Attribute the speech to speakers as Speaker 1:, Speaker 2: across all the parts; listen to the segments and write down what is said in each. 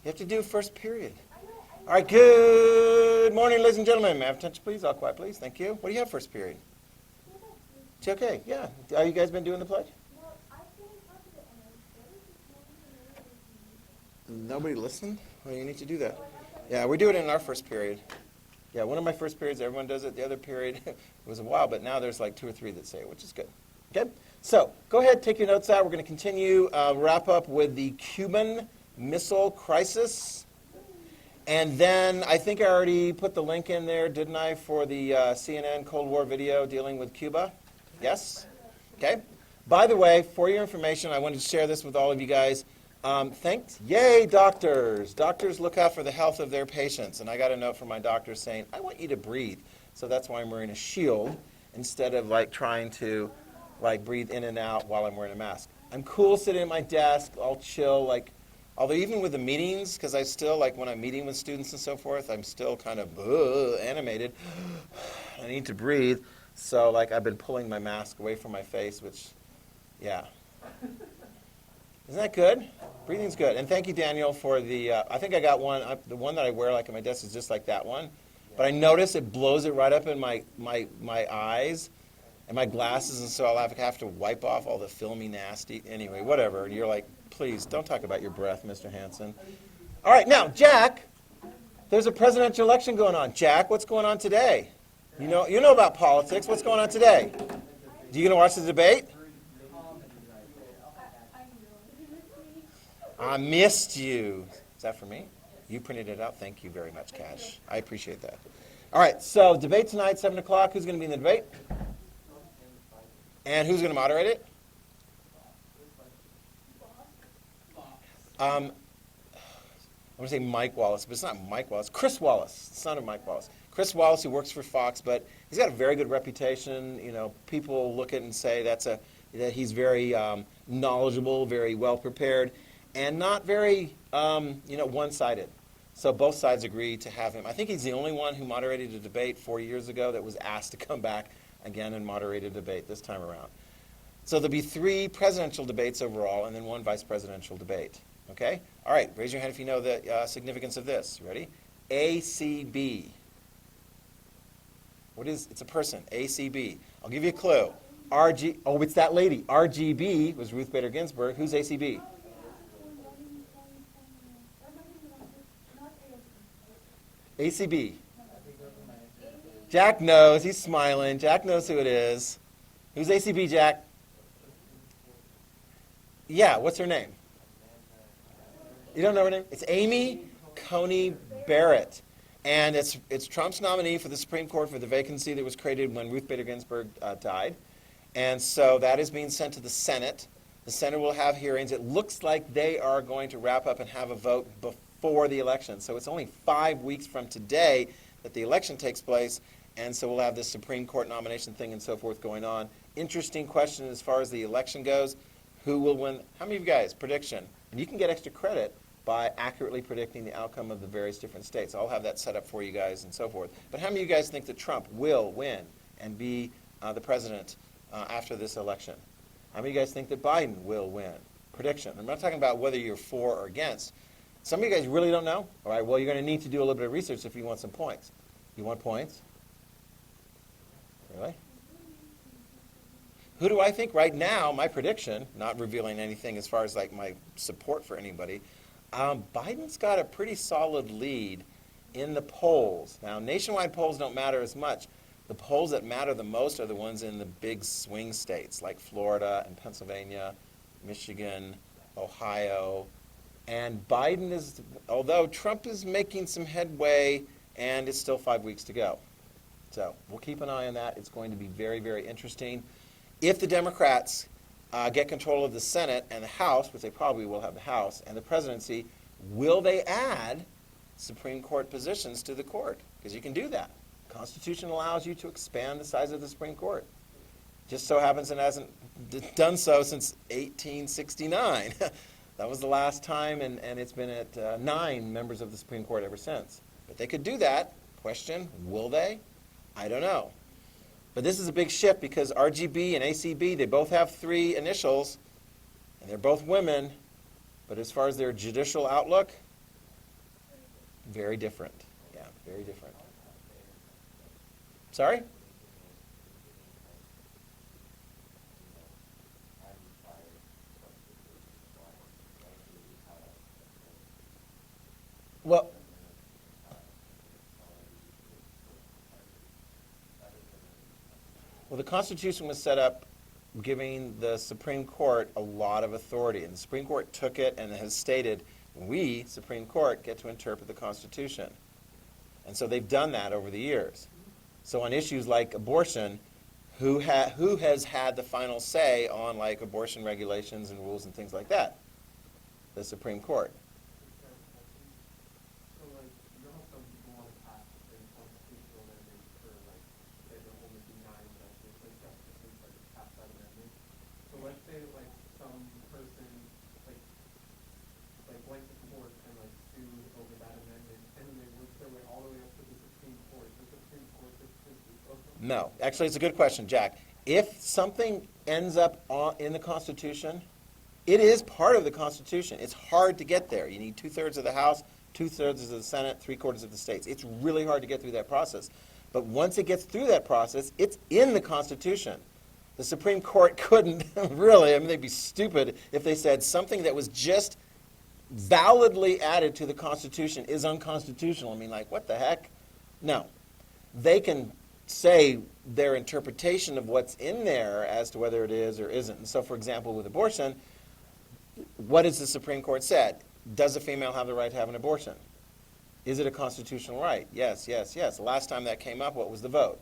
Speaker 1: You have to do first period. All right, good morning, ladies and gentlemen. May I have attention, please? All quiet, please. Thank you. What do you have first period? It's okay, yeah. Are you guys been doing the pledge? Nobody listened? Well, you need to do that. Yeah, we do it in our first period. Yeah, one of my first periods, everyone does it. The other period, it was a while, but now there's like 2 or 3 that say it, which is good. Okay? So, go ahead, take your notes out. We're going to continue, wrap up with the Cuban Missile Crisis. And then, I think I already put the link in there, didn't I, for the CNN Cold War video dealing with Cuba? Yes? Okay. By the way, for your information, I wanted to share this with all of you guys. Thanks. Yay, doctors. Doctors look out for the health of their patients. And I got a note from my doctor saying, I want you to breathe. So that's why I'm wearing a shield instead of like trying to like breathe in and out while I'm wearing a mask. I'm cool sitting at my desk, all chill, like, although even with the meetings, because I still, like when I'm meeting with students and so forth, I'm still kind of animated. I need to breathe. So like I've been pulling my mask away from my face, which, yeah. Isn't that good? Breathing's good. And thank you, Daniel, for the, I think I got one, the one that I wear like at my desk is just like that one. But I notice it blows it right up in my eyes and my glasses, and so I'll have to wipe off all the filmy nasty. Anyway, whatever. And you're like, please, don't talk about your breath, Mr. Hansen. All right, now, Jack, there's a presidential election going on. Jack, what's going on today? You know about politics. What's going on today? You going to watch the debate? I missed you. Is that for me? You printed it out. Thank you very much, Cash. I appreciate that. All right, so debate tonight, 7 o'clock. Who's going to be in the debate? And who's going to moderate it? I'm going to say Mike Wallace, but it's not Mike Wallace. Chris Wallace, son of Mike Wallace. Chris Wallace, who works for Fox, but he's got a very good reputation. You know, people look at it and say that he's very knowledgeable, very well prepared, and not very one-sided. So both sides agree to have him. I think he's the only one who moderated a debate 4 years ago that was asked to come back again and moderate a debate this time around. So there'll be 3 presidential debates overall and then 1 vice presidential debate. Okay? All right, raise your hand if you know the significance of this. Ready? ACB. It's a person, ACB. I'll give you a clue. It's that lady. RGB was Ruth Bader Ginsburg. Who's ACB? ACB. Jack knows. He's smiling. Jack knows who it is. Who's ACB, Jack? Yeah, what's her name? You don't know her name? It's Amy Coney Barrett. And it's Trump's nominee for the Supreme Court for the vacancy that was created when Ruth Bader Ginsburg died. And so that is being sent to the Senate. The Senate will have hearings. It looks like they are going to wrap up and have a vote before the election. So it's only 5 weeks from today that the election takes place. And so we'll have this Supreme Court nomination thing and so forth going on. Interesting question as far as the election goes. Who will win? How many of you guys? Prediction. And you can get extra credit by accurately predicting the outcome of the various different states. I'll have that set up for you guys and so forth. But how many of you guys think that Trump will win and be the president after this election? How many of you guys think that Biden will win? Prediction. I'm not talking about whether you're for or against. Some of you guys really don't know. All right, well, you're going to need to do a little bit of research if you want some points. You want points? Really? Who do I think right now, my prediction, not revealing anything as far as like my support for anybody, Biden's got a pretty solid lead in the polls. Now, nationwide polls don't matter as much. The polls that matter the most are the ones in the big swing states like Florida and Pennsylvania, Michigan, Ohio. And Biden is, although Trump is making some headway, and it's still 5 weeks to go. So we'll keep an eye on that. It's going to be very, very interesting. If the Democrats get control of the Senate and the House, which they probably will have the House, and the presidency, will they add Supreme Court positions to the court? Because you can do that. The Constitution allows you to expand the size of the Supreme Court. Just so happens it hasn't done so since 1869. That was the last time, and it's been at 9 members of the Supreme Court ever since. But they could do that. Question, will they? I don't know. But this is a big shift because RGB and ACB, they both have 3 initials, and they're both women. But as far as their judicial outlook, Very different. Yeah, very different. Sorry? Well, the Constitution was set up giving the Supreme Court a lot of authority, and the Supreme Court took it and has stated, we, Supreme Court, get to interpret the Constitution. And so they've done that over the years. So on issues like abortion, who has had the final say on like abortion regulations and rules and things like that? The Supreme Court.
Speaker 2: So like, you know how some people want to pass the constitutional amendment for like, say there only be 9 justices, like justices like pass that amendment. So let's say like some person like went to court and like sued over that amendment, and they worked their way all the way up to the Supreme Court. The Supreme Court just simply broke them?
Speaker 1: No. Actually, it's a good question, Jack. If something ends up in the Constitution, it is part of the Constitution. It's hard to get there. You need 2/3 of the House, 2/3 of the Senate, 3/4 of the states. It's really hard to get through that process. But once it gets through that process, it's in the Constitution. The Supreme Court couldn't really, I mean, they'd be stupid if they said something that was just validly added to the Constitution is unconstitutional. I mean, like, what the heck? No. They can say their interpretation of what's in there as to whether it is or isn't. And so, for example, with abortion, what has the Supreme Court said? Does a female have the right to have an abortion? Is it a constitutional right? Yes, yes, yes. The last time that came up, what was the vote?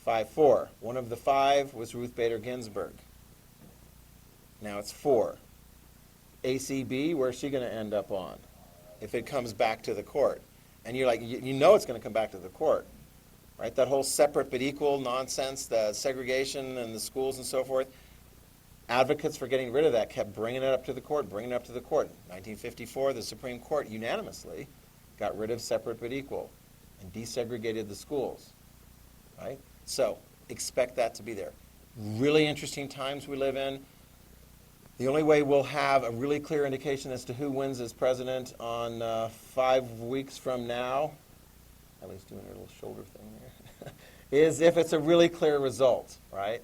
Speaker 1: 5-4. One of the 5 was Ruth Bader Ginsburg. Now it's 4. ACB, where's she going to end up on if it comes back to the court? And you're like, you know it's going to come back to the court, right? That whole separate but equal nonsense, the segregation and the schools and so forth. Advocates for getting rid of that kept bringing it up to the court, bringing it up to the court. In 1954, the Supreme Court unanimously got rid of separate but equal and desegregated the schools, right? So expect that to be there. Really interesting times we live in. The only way we'll have a really clear indication as to who wins as president on 5 weeks from now, Ellie's doing her little shoulder thing there, is if it's a really clear result, right?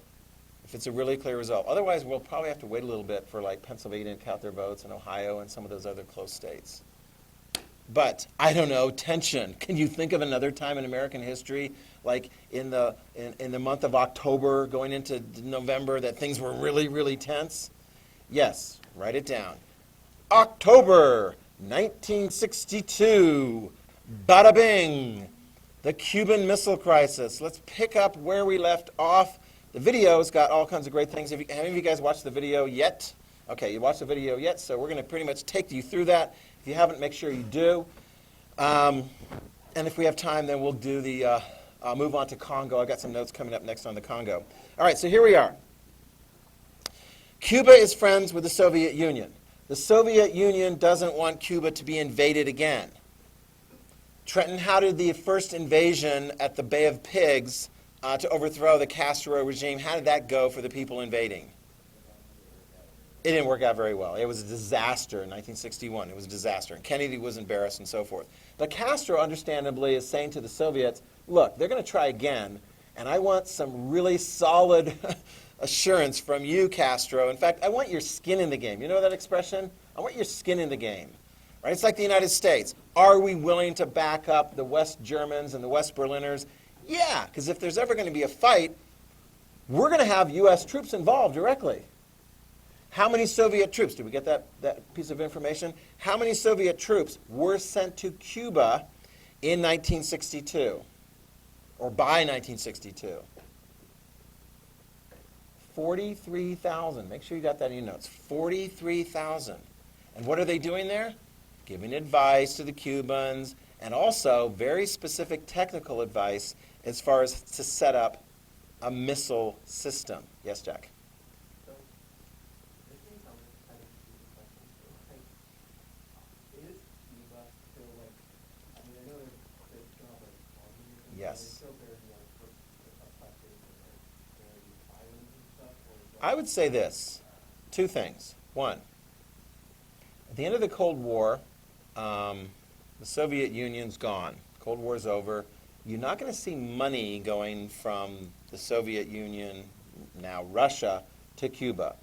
Speaker 1: If it's a really clear result. Otherwise, we'll probably have to wait a little bit for like Pennsylvania to count their votes and Ohio and some of those other close states. But, I don't know, tension. Can you think of another time in American history, like in the month of October going into November, that things were really, really tense? Yes, write it down. October 1962, bada bing, the Cuban Missile Crisis. Let's pick up where we left off. The video's got all kinds of great things. Have any of you guys watched the video yet? Okay, you watched the video yet, so we're going to pretty much take you through that. If you haven't, make sure you do. And if we have time, then we'll do the move on to Congo. I've got some notes coming up next on the Congo. All right, so here we are. Cuba is friends with the Soviet Union. The Soviet Union doesn't want Cuba to be invaded again. Trenton, how did the first invasion at the Bay of Pigs to overthrow the Castro regime, how did that go for the people invading? It didn't work out very well. It was a disaster in 1961. It was a disaster. And Kennedy was embarrassed and so forth. But Castro, understandably, is saying to the Soviets, look, they're going to try again, and I want some really solid assurance from you, Castro. In fact, I want your skin in the game. You know that expression? I want your skin in the game. Right? It's like the United States. Are we willing to back up the West Germans and the West Berliners? Yeah, because if there's ever going to be a fight, we're going to have U.S. troops involved directly. How many Soviet troops, did we get that piece of information? How many Soviet troops were sent to Cuba in 1962, or by 1962? 43,000. Make sure you got that in your notes. 43,000. And what are they doing there? Giving advice to the Cubans, and also very specific technical advice as far as to set up a missile system. Yes, Jack?
Speaker 2: So, this may sound kind of stupid question, but like, is Cuba still like, I mean, I know they still have like armies and stuff,
Speaker 1: Yes.
Speaker 2: they're still very like protected and like very violent and stuff, or is
Speaker 1: I would say this, 2 things. 1, at the end of the Cold War, The Soviet Union's gone. Cold War's over. You're not going to see money going from the Soviet Union, now Russia, to Cuba.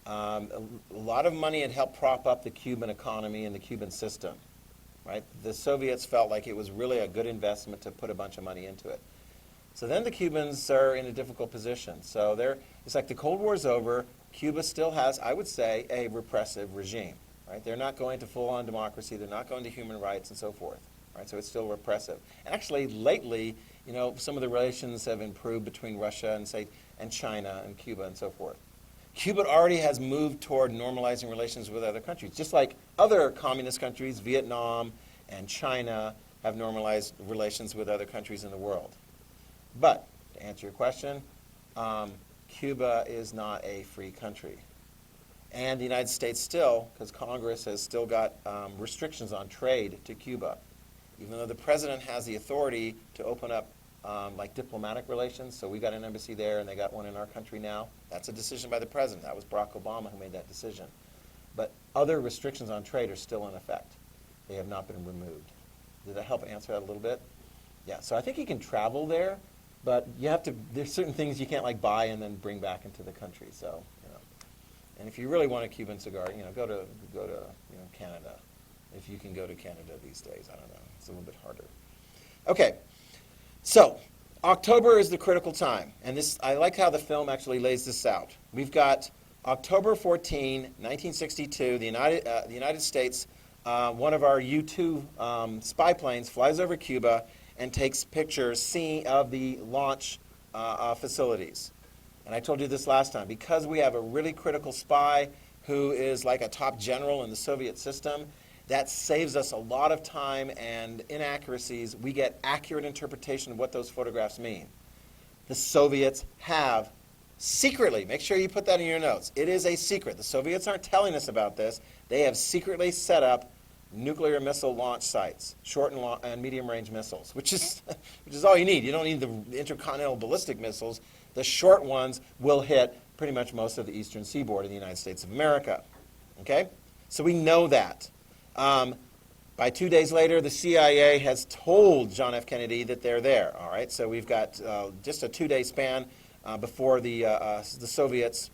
Speaker 1: A lot of money had helped prop up the Cuban economy and the Cuban system, right? The Soviets felt like it was really a good investment to put a bunch of money into it. So then the Cubans are in a difficult position. So it's like the Cold War's over. Cuba still has, I would say, a repressive regime, right? They're not going to full-on democracy. They're not going to human rights and so forth, right? So it's still repressive. Actually, lately, some of the relations have improved between Russia and China and Cuba and so forth. Cuba already has moved toward normalizing relations with other countries, just like other communist countries, Vietnam and China, have normalized relations with other countries in the world. But, to answer your question, Cuba is not a free country. And the United States still, because Congress has still got restrictions on trade to Cuba. Even though the president has the authority to open up like diplomatic relations, so we got an embassy there and they got one in our country now. That's a decision by the president. That was Barack Obama who made that decision. But other restrictions on trade are still in effect. They have not been removed. Did that help answer that a little bit? Yeah, so I think you can travel there, but there's certain things you can't like buy and then bring back into the country. So, and if you really want a Cuban cigar, go to Canada. If you can go to Canada these days, I don't know. It's a little bit harder. Okay, so October is the critical time, and I like how the film actually lays this out. We've got October 14, 1962. The United States, one of our U-2 spy planes flies over Cuba and takes pictures of the launch facilities. And I told you this last time. Because we have a really critical spy who is like a top general in the Soviet system, that saves us a lot of time and inaccuracies. We get accurate interpretation of what those photographs mean. The Soviets have secretly, make sure you put that in your notes, it is a secret. The Soviets aren't telling us about this. They have secretly set up nuclear missile launch sites, short and medium-range missiles, which is all you need. You don't need the intercontinental ballistic missiles. The short ones will hit pretty much most of the eastern seaboard of the United States of America. Okay? So we know that. By 2 days later, the CIA has told John F. Kennedy that they're there. All right? So we've got just a 2-day span before the Soviets'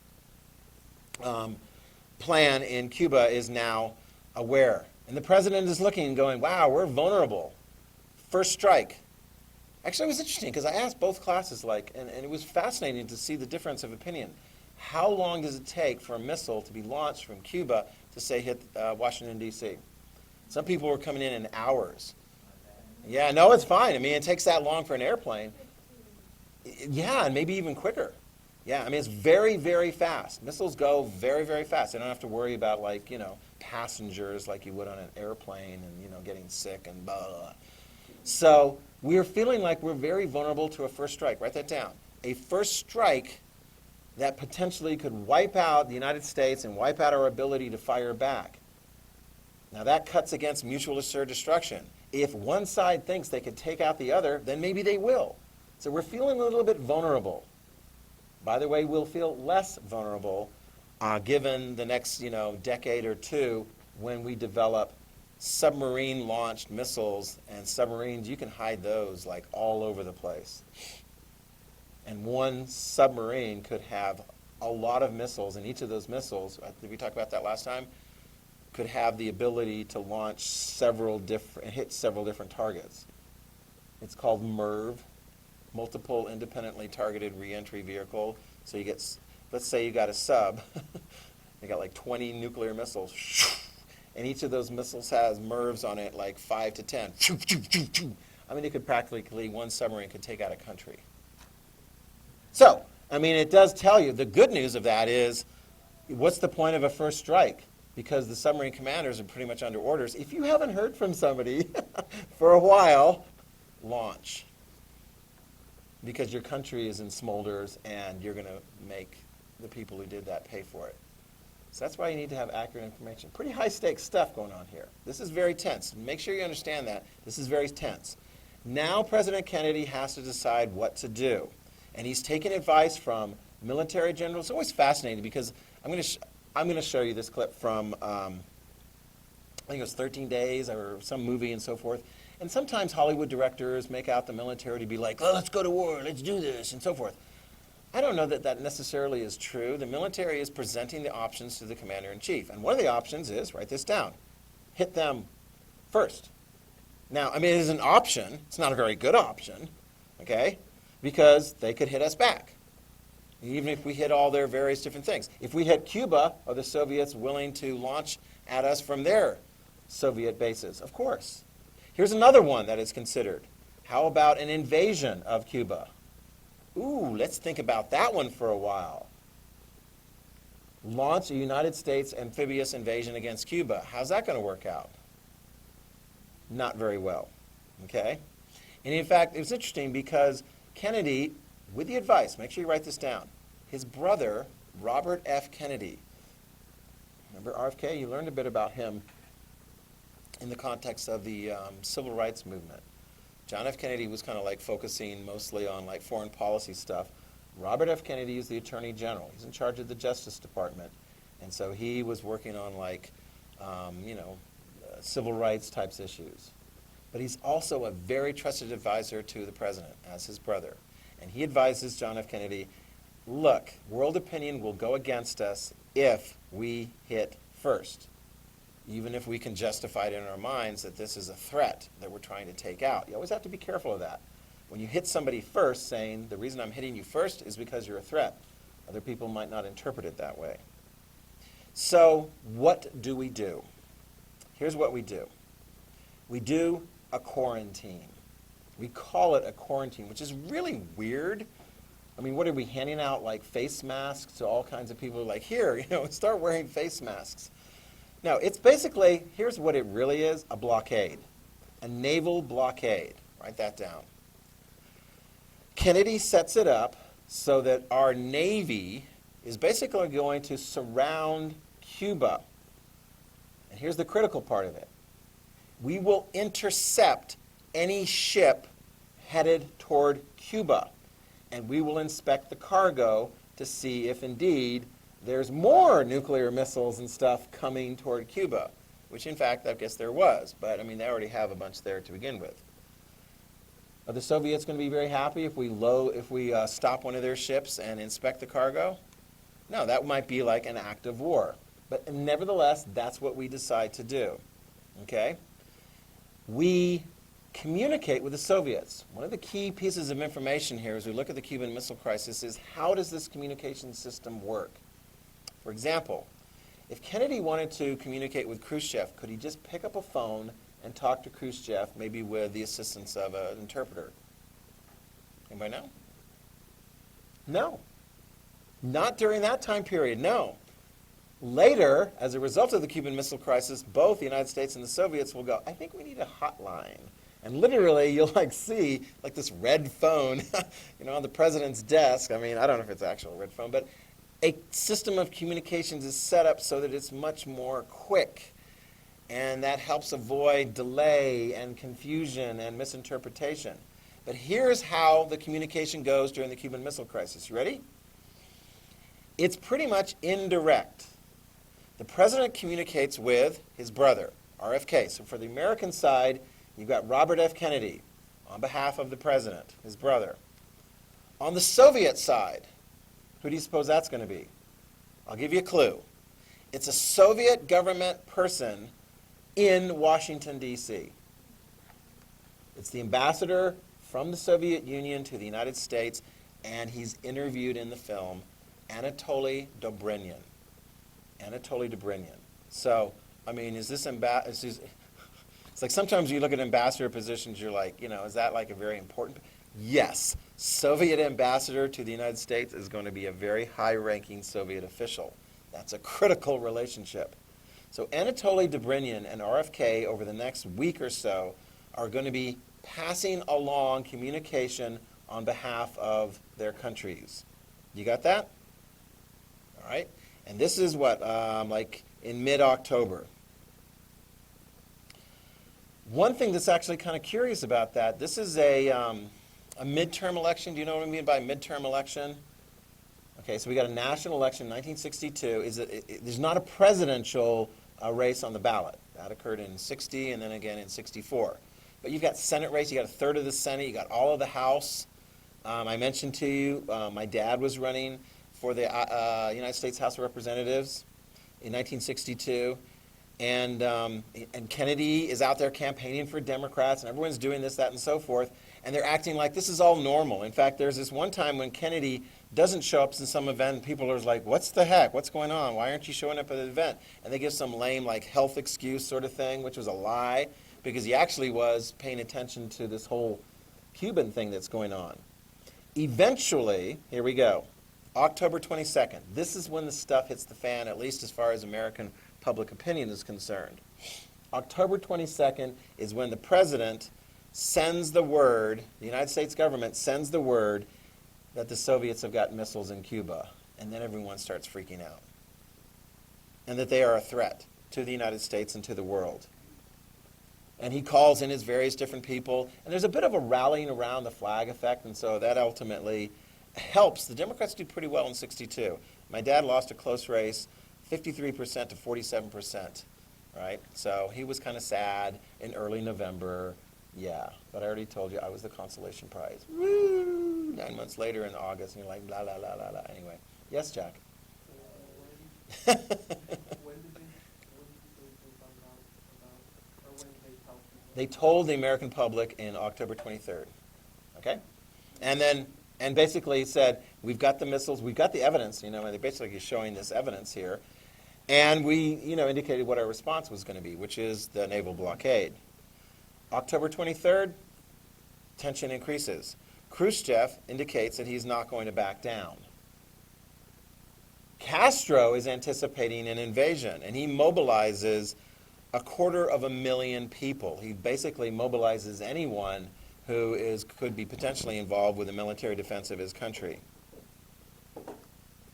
Speaker 1: plan in Cuba is now aware. And the president is looking and going, wow, we're vulnerable. First strike. Actually, it was interesting because I asked both classes, and it was fascinating to see the difference of opinion. How long does it take for a missile to be launched from Cuba to, say, hit Washington, D.C.? Some people were coming in hours. Yeah, no, it's fine. I mean, it takes that long for an airplane. Yeah, and maybe even quicker. Yeah, I mean, it's very, very fast. Missiles go very, very fast. They don't have to worry about, passengers like you would on an airplane and, getting sick and blah, blah, blah. So we're feeling like we're very vulnerable to a first strike. Write that down. A first strike that potentially could wipe out the United States and wipe out our ability to fire back. Now that cuts against mutual assured destruction. If one side thinks they could take out the other, then maybe they will. So we're feeling a little bit vulnerable. By the way, we'll feel less vulnerable given the next, decade or two when we develop submarine-launched missiles, and submarines, you can hide those all over the place. And one submarine could have a lot of missiles, and each of those missiles, did we talk about that last time, could have the ability to launch hit several different targets. It's called MIRV, Multiple Independently Targeted Reentry Vehicle. So you get, let's say you got a sub, they got 20 nuclear missiles, and each of those missiles has MIRVs on it, 5 to 10. I mean, it could practically, one submarine could take out a country. So, I mean, it does tell you, the good news of that is, what's the point of a first strike? Because the submarine commanders are pretty much under orders. If you haven't heard from somebody for a while, launch. Because your country is in smolders, and you're going to make the people who did that pay for it. So that's why you need to have accurate information. Pretty high-stakes stuff going on here. This is very tense. Make sure you understand that. This is very tense. Now President Kennedy has to decide what to do. And he's taken advice from military generals. It's always fascinating because I'm going to show you this clip from think it was 13 Days or some movie and so forth. And sometimes Hollywood directors make out the military to be like, oh, let's go to war, let's do this, and so forth. I don't know that that necessarily is true. The military is presenting the options to the commander-in-chief. And one of the options is, write this down, hit them first. Now, I mean, it is an option. It's not a very good option, okay, because they could hit us back, even if we hit all their various different things. If we hit Cuba, are the Soviets willing to launch at us from their Soviet bases? Of course. Here's another one that is considered. How about an invasion of Cuba? Ooh, let's think about that one for a while. Launch a United States amphibious invasion against Cuba. How's that going to work out? Not very well, okay? And in fact, it was interesting because Kennedy, with the advice, make sure you write this down, his brother, Robert F. Kennedy, remember RFK? You learned a bit about him in the context of the civil rights movement. John F. Kennedy was kind of like focusing mostly on like foreign policy stuff. Robert F. Kennedy is the Attorney General. He's in charge of the Justice Department. And so he was working on like, civil rights types issues. But he's also a very trusted advisor to the president as his brother. And he advises John F. Kennedy, look, world opinion will go against us if we hit first, even if we can justify it in our minds that this is a threat that we're trying to take out. You always have to be careful of that. When you hit somebody first, saying, the reason I'm hitting you first is because you're a threat. Other people might not interpret it that way. So what do we do? Here's what we do. We do a quarantine. We call it a quarantine, which is really weird. I mean, what are we handing out, like face masks to all kinds of people? Like, here, start wearing face masks. No, it's basically, here's what it really is, a blockade, a naval blockade. Write that down. Kennedy sets it up so that our Navy is basically going to surround Cuba. And here's the critical part of it. We will intercept any ship headed toward Cuba, and we will inspect the cargo to see if indeed there's more nuclear missiles and stuff coming toward Cuba, which in fact I guess there was, but I mean they already have a bunch there to begin with. Are the Soviets going to be very happy if we stop one of their ships and inspect the cargo? No, that might be like an act of war. But nevertheless, that's what we decide to do. Okay? We communicate with the Soviets. One of the key pieces of information here as we look at the Cuban Missile Crisis is how does this communication system work? For example, if Kennedy wanted to communicate with Khrushchev, could he just pick up a phone and talk to Khrushchev, maybe with the assistance of an interpreter? Anybody know? No. Not during that time period, no. Later, as a result of the Cuban Missile Crisis, both the United States and the Soviets will go, I think we need a hotline. And literally, you'll see this red phone, on the president's desk. I mean, I don't know if it's an actual red phone, but a system of communications is set up so that it's much more quick. And that helps avoid delay and confusion and misinterpretation. But here's how the communication goes during the Cuban Missile Crisis. You ready? It's pretty much indirect. The president communicates with his brother, RFK. So for the American side, you've got Robert F. Kennedy on behalf of the president, his brother. On the Soviet side, who do you suppose that's going to be? I'll give you a clue. It's a Soviet government person in Washington, D.C. It's the ambassador from the Soviet Union to the United States, and he's interviewed in the film, Anatoly Dobrynin. Anatoly Dobrynin. So, I mean, is this it's like sometimes you look at ambassador positions, you're like, is that like a very important? Yes. Soviet ambassador to the United States is going to be a very high-ranking Soviet official. That's a critical relationship. So Anatoly Dobrynin and RFK over the next week or so are going to be passing along communication on behalf of their countries. You got that? All right. And this is what, like in mid-October. One thing that's actually kind of curious about that, this is a midterm election. Do you know what I mean by midterm election? Okay, so we got a national election in 1962. There's not a presidential a race on the ballot. That occurred in 60 and then again in 64. But you've got Senate race, you got a third of the Senate, you got all of the House. I mentioned to you, my dad was running for the United States House of Representatives in 1962. And Kennedy is out there campaigning for Democrats, and everyone's doing this, that, and so forth. And they're acting like this is all normal. In fact, there's this one time when Kennedy doesn't show up in some event, and people are like, what's the heck? What's going on? Why aren't you showing up at the event? And they give some lame, like, health excuse sort of thing, which was a lie, because he actually was paying attention to this whole Cuban thing that's going on. Eventually, here we go, October 22nd. This is when the stuff hits the fan, at least as far as American public opinion is concerned. October 22nd is when the president sends the word, the United States government sends the word that the Soviets have got missiles in Cuba, and then everyone starts freaking out. And that they are a threat to the United States and to the world. And he calls in his various different people, and there's a bit of a rallying around the flag effect, and so that ultimately helps. The Democrats do pretty well in 62. My dad lost a close race, 53% to 47%, right? So he was kind of sad in early November. Yeah, but I already told you I was the consolation prize. Woo! 9 months later in August, and you're like, la, la, la, la, la. Anyway. Yes, Jack?
Speaker 2: When did they find out about, or when did they tell people?
Speaker 1: They told the American public in October 23rd, okay? And basically said, we've got the missiles, we've got the evidence, and they're basically showing this evidence here. And we, indicated what our response was going to be, which is the naval blockade. October 23rd, tension increases. Khrushchev indicates that he's not going to back down. Castro is anticipating an invasion, and he mobilizes 250,000 people. He basically mobilizes anyone who could be potentially involved with the military defense of his country.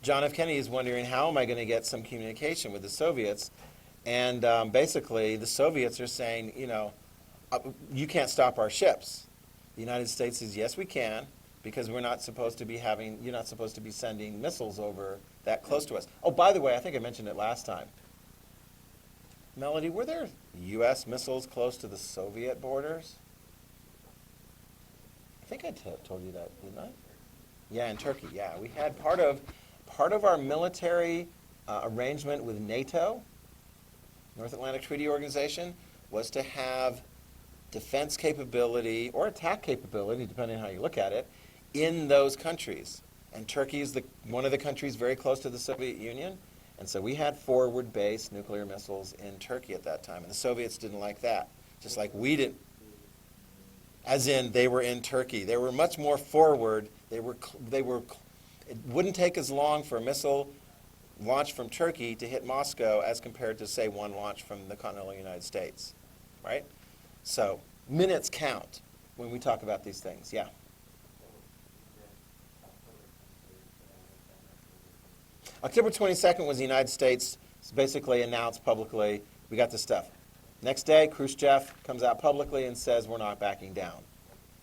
Speaker 1: John F. Kennedy is wondering, how am I going to get some communication with the Soviets? And basically, the Soviets are saying, you can't stop our ships. The United States says, yes, we can, because you're not supposed to be sending missiles over that close to us. Oh, by the way, I think I mentioned it last time. Melody, were there U.S. missiles close to the Soviet borders? I think I told you that, didn't I? Yeah, in Turkey, yeah. We had part of our military arrangement with NATO, North Atlantic Treaty Organization, was to have defense capability or attack capability, depending on how you look at it, in those countries. And Turkey is one of the countries very close to the Soviet Union. And so we had forward-based nuclear missiles in Turkey at that time. And the Soviets didn't like that, just like we didn't. As in, they were in Turkey. They were much more forward. It wouldn't take as long for a missile launch from Turkey to hit Moscow as compared to, say, one launch from the continental United States, right? So minutes count when we talk about these things, yeah. October 22nd was the United States basically announced publicly, we got this stuff. Next day, Khrushchev comes out publicly and says, we're not backing down,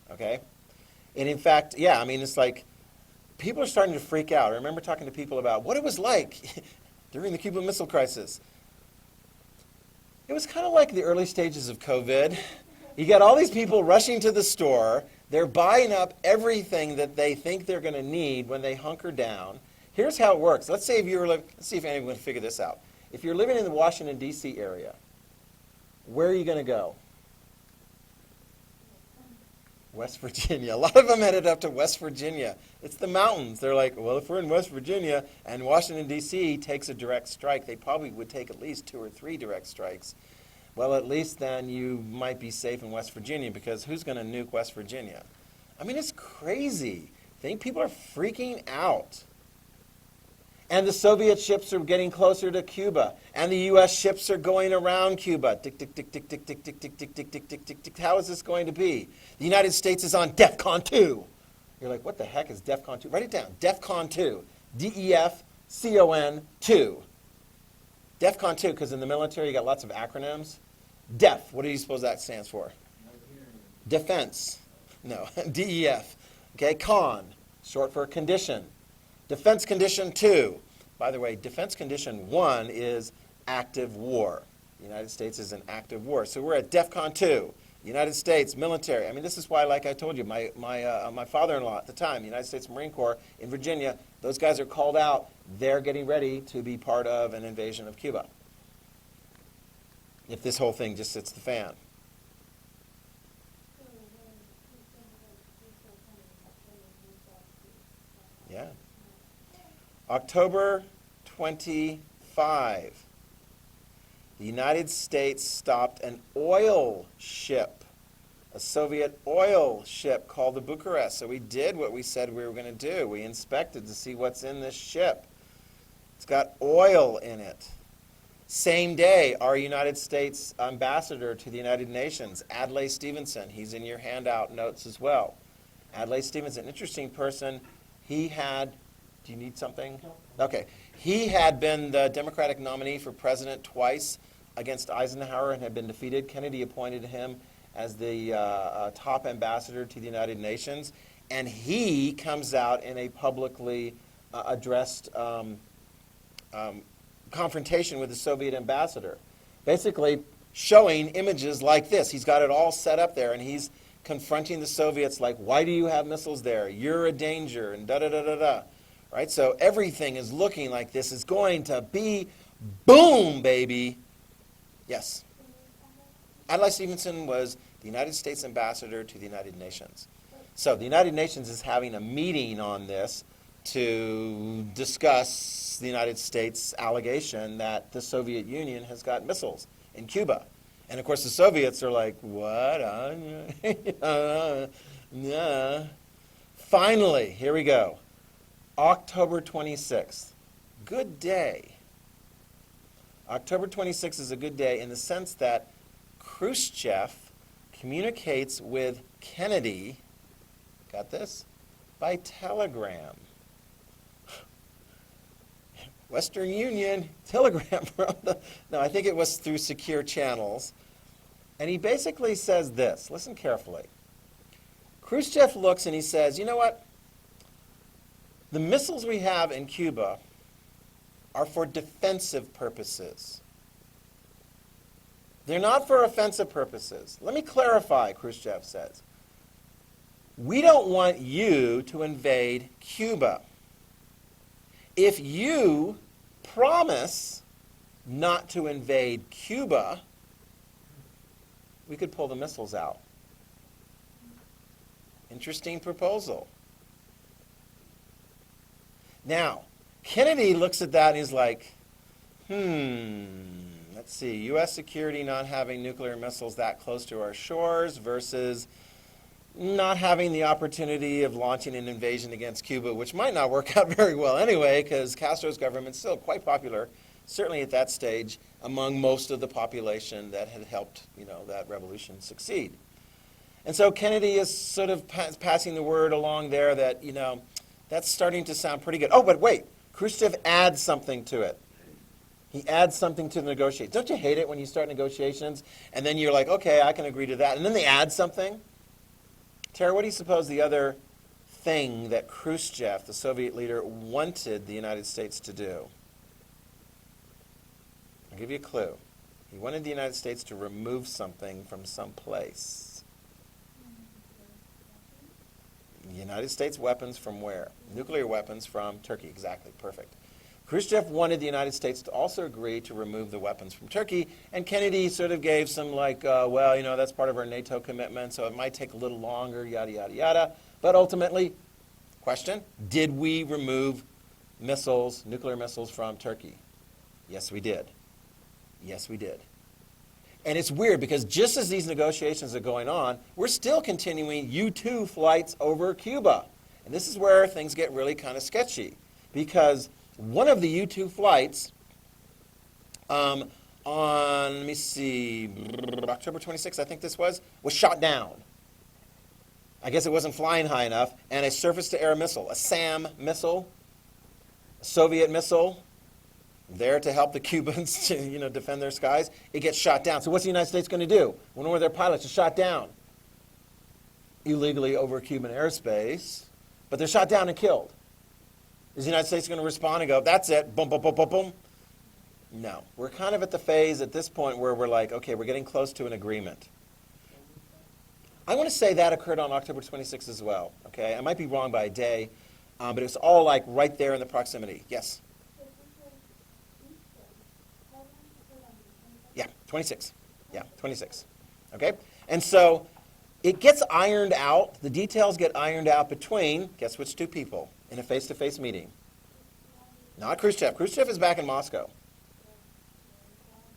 Speaker 1: okay? And in fact, yeah, it's like, people are starting to freak out. I remember talking to people about what it was like during the Cuban Missile Crisis. It was kind of like the early stages of COVID. You got all these people rushing to the store. They're buying up everything that they think they're going to need when they hunker down. Here's how it works. Let's see if anyone can figure this out. If you're living in the Washington, D.C. area, where are you going to go? West Virginia. A lot of them headed up to West Virginia. It's the mountains. They're like, well, if we're in West Virginia and Washington, D.C. takes a direct strike, they probably would take at least 2 or 3 direct strikes. Well, at least then you might be safe in West Virginia, because who's going to nuke West Virginia? It's crazy. I think people are freaking out. And the Soviet ships are getting closer to Cuba, and the U.S. ships are going around Cuba. Tick, tick, tick, tick, tick, tick, tick, tick, tick, tick, tick, tick, tick, tick. How is this going to be? The United States is on DEFCON 2. You're like, what the heck is DEFCON 2? Write it down. DEFCON 2. DEFCON 2. DEFCON 2, because in the military you got lots of acronyms. DEF, what do you suppose that stands for? Defense. No, DEF. Okay, CON, short for condition. Defense Condition 2. By the way, Defense Condition 1 is active war. The United States is in active war. So we're at DEFCON 2. United States military. I mean, this is why, like I told you, my father-in-law at the time, United States Marine Corps in Virginia, those guys are called out. They're getting ready to be part of an invasion of Cuba, if this whole thing just hits the fan. Yeah. October 25. The United States stopped an oil ship, a Soviet oil ship called the Bucharest. So we did what we said we were going to do. We inspected to see what's in this ship. It's got oil in it. Same day, our United States ambassador to the United Nations, Adlai Stevenson, he's in your handout notes as well. Adlai Stevenson, interesting person. He had, do you need something? Okay. He had been the Democratic nominee for president twice against Eisenhower and had been defeated. Kennedy appointed him as the top ambassador to the United Nations. And he comes out in a publicly addressed confrontation with the Soviet ambassador, basically showing images like this. He's got it all set up there, and he's confronting the Soviets like, why do you have missiles there? You're a danger, and da-da-da-da-da. Right? So everything is looking like this is going to be boom, baby. Yes. Adlai Stevenson was the United States ambassador to the United Nations. So the United Nations is having a meeting on this to discuss the United States allegation that the Soviet Union has got missiles in Cuba. And of course the Soviets are like, what? Finally, here we go. October 26th. Good day. October 26th is a good day in the sense that Khrushchev communicates with Kennedy, got this, by telegram. Western Union, telegram from the, no, I think it was through secure channels. And he basically says this, listen carefully. Khrushchev looks and he says, you know what? The missiles we have in Cuba are for defensive purposes. They're not for offensive purposes. Let me clarify, Khrushchev says. We don't want you to invade Cuba. If you promise not to invade Cuba, we could pull the missiles out. Interesting proposal. Now, Kennedy looks at that and he's like, let's see, U.S. security not having nuclear missiles that close to our shores versus not having the opportunity of launching an invasion against Cuba, which might not work out very well anyway, because Castro's government's still quite popular, certainly at that stage, among most of the population that had helped, that revolution succeed. And so Kennedy is sort of passing the word along there that, that's starting to sound pretty good. Oh, but wait, Khrushchev adds something to it. He adds something to the negotiations. Don't you hate it when you start negotiations and then you're like, okay, I can agree to that, and then they add something? Tara, what do you suppose the other thing that Khrushchev, the Soviet leader, wanted the United States to do? I'll give you a clue. He wanted the United States to remove something from some place. United States weapons from where? Nuclear weapons from Turkey. Exactly. Perfect. Khrushchev wanted the United States to also agree to remove the weapons from Turkey, and Kennedy sort of gave some that's part of our NATO commitment, so it might take a little longer, yada, yada, yada. But ultimately, question, did we remove missiles, nuclear missiles from Turkey? Yes, we did. Yes, we did. And it's weird because just as these negotiations are going on, we're still continuing U-2 flights over Cuba. And this is where things get really kind of sketchy, because one of the U-2 flights on, let me see, October 26th, I think this was shot down. I guess it wasn't flying high enough, and a surface-to-air missile, a SAM missile, a Soviet missile, there to help the Cubans to defend their skies, it gets shot down. So what's the United States going to do when one of their pilots is shot down illegally over Cuban airspace, but they're shot down and killed? Is the United States going to respond and go, that's it, boom, boom, boom, boom, boom? No. We're kind of at the phase at this point where we're like, okay, we're getting close to an agreement. I want to say that occurred on October 26th as well. Okay, I might be wrong by a day, but it was all like right there in the proximity. Yes. Yeah, 26. Yeah, 26. Okay, and so it gets ironed out. The details get ironed out between, guess which two people in a face-to-face meeting? Not Khrushchev. Khrushchev is back in Moscow.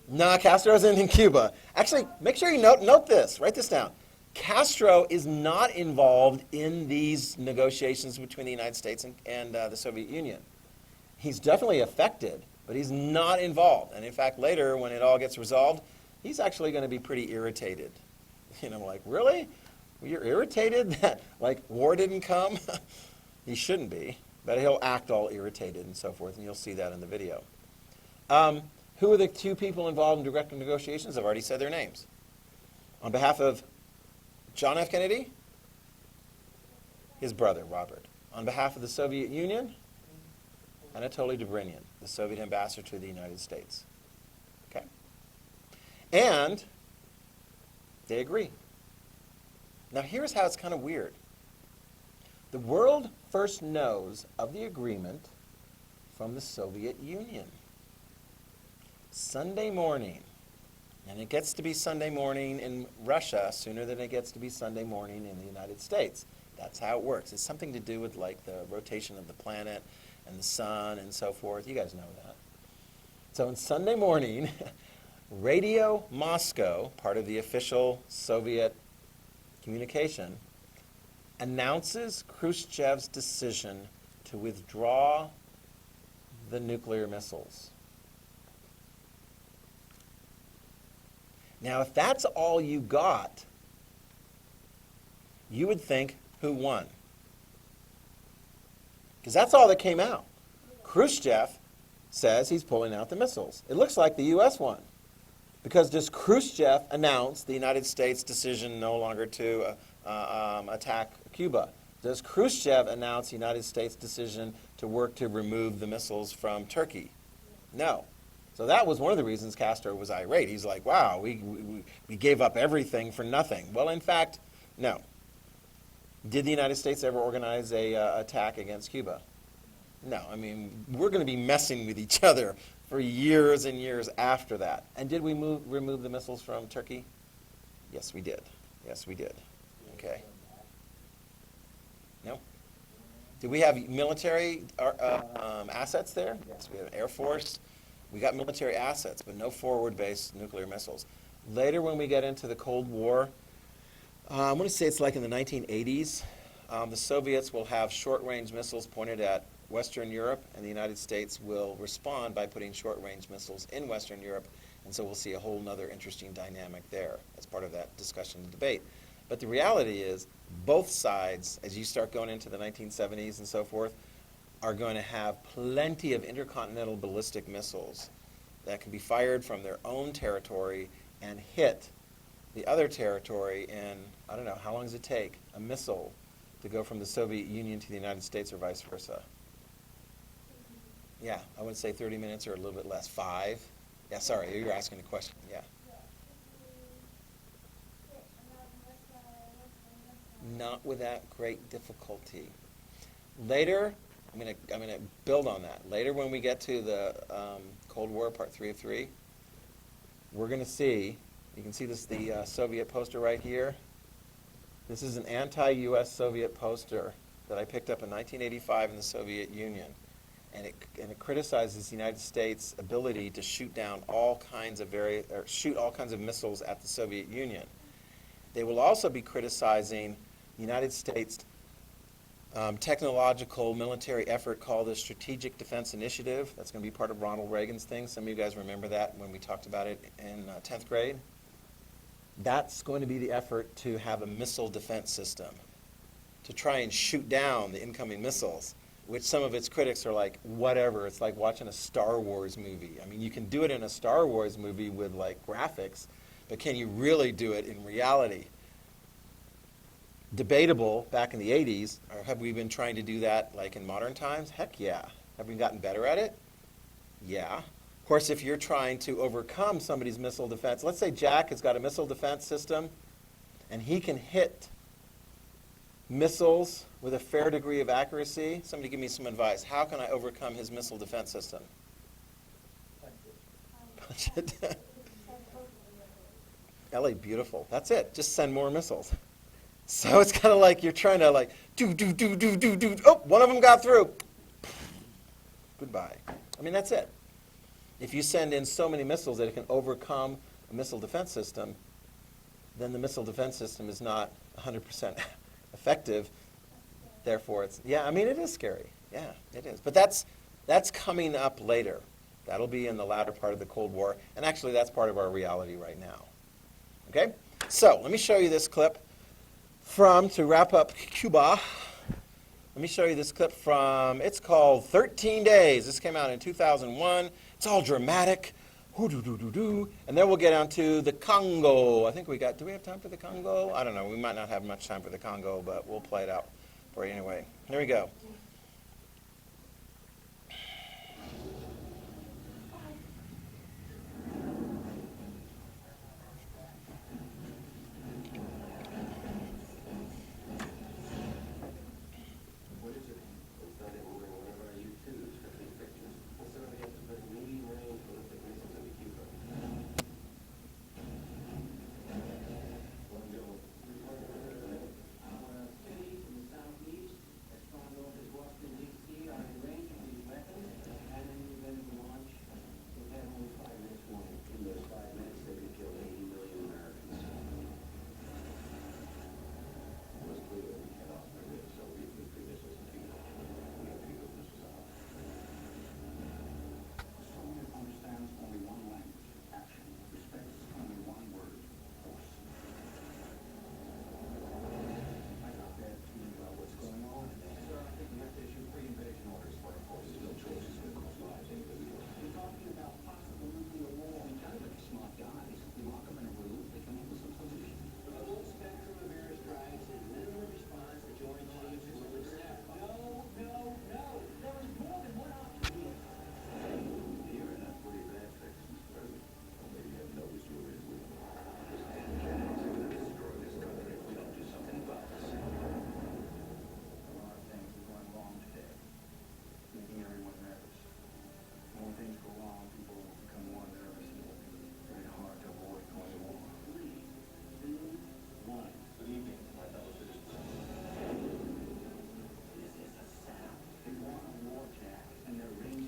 Speaker 1: No, Castro's in Cuba. Actually, make sure you note this. Write this down. Castro is not involved in these negotiations between the United States and the Soviet Union. He's definitely affected, but he's not involved. And in fact, later, when it all gets resolved, he's actually going to be pretty irritated. You know, like, really? You're irritated that, like, war didn't come? He shouldn't be, but he'll act all irritated and so forth, and you'll see that in the video. Who are the two people involved in direct negotiations? I've already said their names. On behalf of John F. Kennedy, his brother, Robert. On behalf of the Soviet Union, Anatoly Dobrynin, the Soviet ambassador to the United States. Okay? And they agree. Now here's how it's kind of weird. The world first knows of the agreement from the Soviet Union. Sunday morning. And it gets to be Sunday morning in Russia sooner than it gets to be Sunday morning in the United States. That's how it works. It's something to do with like the rotation of the planet and the sun and so forth. You guys know that. So on Sunday morning, Radio Moscow, part of the official Soviet communication, announces Khrushchev's decision to withdraw the nuclear missiles. Now, if that's all you got, you would think, who won? Because that's all that came out. Khrushchev says he's pulling out the missiles. It looks like the U.S. won. Because does Khrushchev announce the United States' decision no longer to attack Cuba? Does Khrushchev announce the United States' decision to work to remove the missiles from Turkey? No. So that was one of the reasons Castro was irate. He's like, wow, we gave up everything for nothing. Well, in fact, no. Did the United States ever organize a attack against Cuba? No. I mean, we're going to be messing with each other for years and years after that. And did we remove the missiles from Turkey? Yes, we did. Yes, we did. Okay. No? Did we have military assets there? Yes, we have Air Force. We got military assets, but no forward-based nuclear missiles. Later, when we get into the Cold War, I want to say it's like in the 1980s, the Soviets will have short-range missiles pointed at Western Europe, and the United States will respond by putting short-range missiles in Western Europe, and so we'll see a whole other interesting dynamic there as part of that discussion and debate. But the reality is, both sides, as you start going into the 1970s and so forth, are going to have plenty of intercontinental ballistic missiles that can be fired from their own territory and hit the other territory in, I don't know, how long does it take a missile to go from the Soviet Union to the United States or vice versa? Yeah, I would say 30 minutes or a little bit less. 5? Yeah, sorry, you're asking a question. Yeah. Not without great difficulty. Later, I'm gonna build on that. Later, when we get to the Cold War, Part 3 of 3, we're gonna see. You can see this, the Soviet poster right here. This is an anti-U.S. Soviet poster that I picked up in 1985 in the Soviet Union, and it criticizes the United States' ability to shoot down all kinds of shoot all kinds of missiles at the Soviet Union. They will also be criticizing the United States' technological military effort called the Strategic Defense Initiative. That's going to be part of Ronald Reagan's thing. Some of you guys remember that when we talked about it in 10th grade. That's going to be the effort to have a missile defense system to try and shoot down the incoming missiles, which some of its critics are like, whatever, it's like watching a Star Wars movie. I mean, you can do it in a Star Wars movie with like graphics, but can you really do it in reality? Debatable back in the 80s, or have we been trying to do that like in modern times? Heck yeah. Have we gotten better at it? Yeah. Of course, if you're trying to overcome somebody's missile defense, let's say Jack has got a missile defense system, and he can hit missiles with a fair degree of accuracy. Somebody give me some advice. How can I overcome his missile defense system? Punch it. LA, beautiful. That's it. Just send more missiles. So it's kind of like you're trying to do. Oh, one of them got through. Goodbye. I mean, that's it. If you send in so many missiles that it can overcome a missile defense system, then the missile defense system is not 100% effective. Therefore, it's, yeah, I mean, it is scary. Yeah, it is. But that's coming up later. That'll be in the latter part of the Cold War. And actually, that's part of our reality right now. Okay? So, let me show you this clip to wrap up Cuba. Let me show you this clip from, it's called 13 Days. This came out in 2001. It's all dramatic. And then we'll get on to the Congo. I think do we have time for the Congo? I don't know. We might not have much time for the Congo, but we'll play it out for you anyway. Here we go.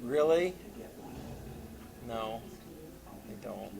Speaker 1: Really? No, they don't.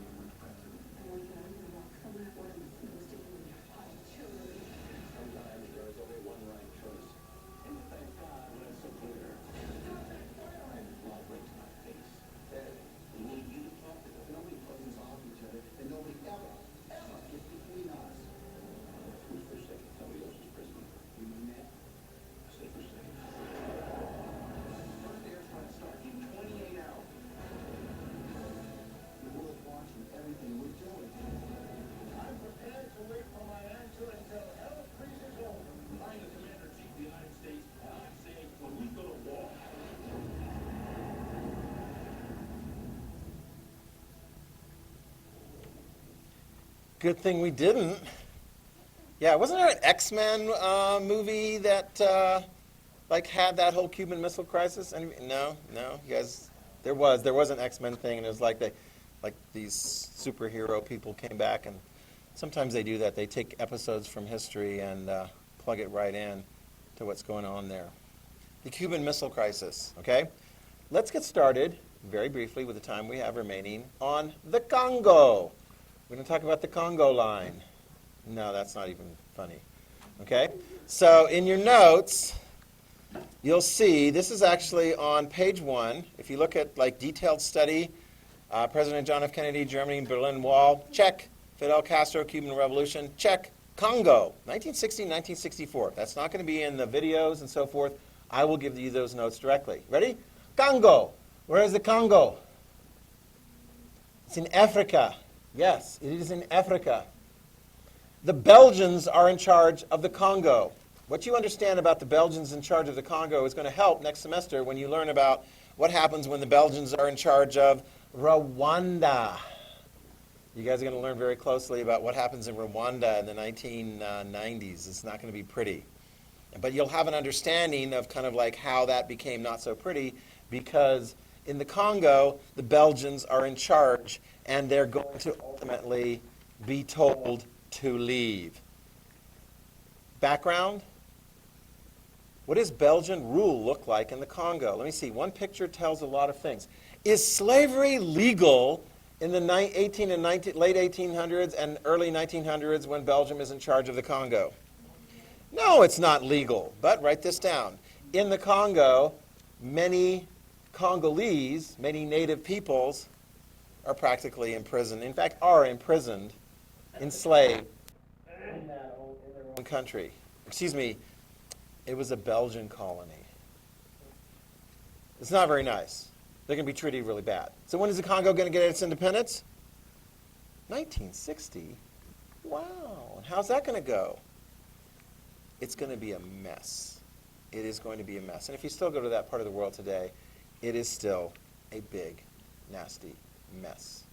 Speaker 1: Good thing we didn't. Yeah, wasn't there an XMen movie that had that whole Cuban Missile Crisis? No, you guys. There was an XMen thing, and it was like these superhero people came back, and sometimes they do that. They take episodes from history and plug it right in to what's going on there. The Cuban Missile Crisis. Okay, let's get started very briefly with the time we have remaining on the Congo. We're going to talk about the Congo line. No, that's not even funny. Okay? So in your notes, you'll see, this is actually on page 1. If you look at detailed study, President John F. Kennedy, Germany, Berlin Wall, check. Fidel Castro, Cuban Revolution, check. Congo, 1960, 1964. That's not going to be in the videos and so forth. I will give you those notes directly. Ready? Congo. Where is the Congo? It's in Africa. Yes, it is in Africa. The Belgians are in charge of the Congo. What you understand about the Belgians in charge of the Congo is going to help next semester when you learn about what happens when the Belgians are in charge of Rwanda. You guys are going to learn very closely about what happens in Rwanda in the 1990s. It's not going to be pretty. But you'll have an understanding of kind of like how that became not so pretty, because in the Congo, the Belgians are in charge, and they're going to ultimately be told to leave. Background? What does Belgian rule look like in the Congo? Let me see. One picture tells a lot of things. Is slavery legal in the late 1800s and early 1900s when Belgium is in charge of the Congo? No, it's not legal, but write this down. In the Congo, many Congolese, many native peoples, are practically imprisoned. In fact, are imprisoned, enslaved in their own country. Excuse me, it was a Belgian colony. It's not very nice. They're going to be treated really bad. So when is the Congo going to get its independence? 1960. Wow. And how's that going to go? It's going to be a mess. It is going to be a mess. And if you still go to that part of the world today, it is still a big, nasty mess.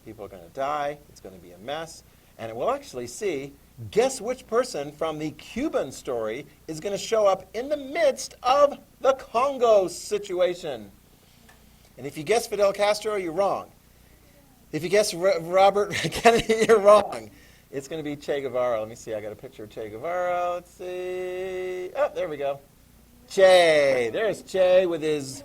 Speaker 1: People are going to die. It's going to be a mess. And we'll actually see, guess which person from the Cuban story is going to show up in the midst of the Congo situation. And if you guess Fidel Castro, you're wrong. If you guess Robert Kennedy, you're wrong. It's going to be Che Guevara. Let me see. I got a picture of Che Guevara. Let's see. Oh, there we go. Che. There's Che with his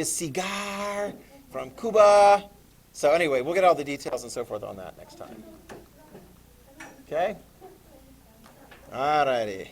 Speaker 1: cigar from Cuba. So anyway, we'll get all the details and so forth on that next time. Okay? All righty.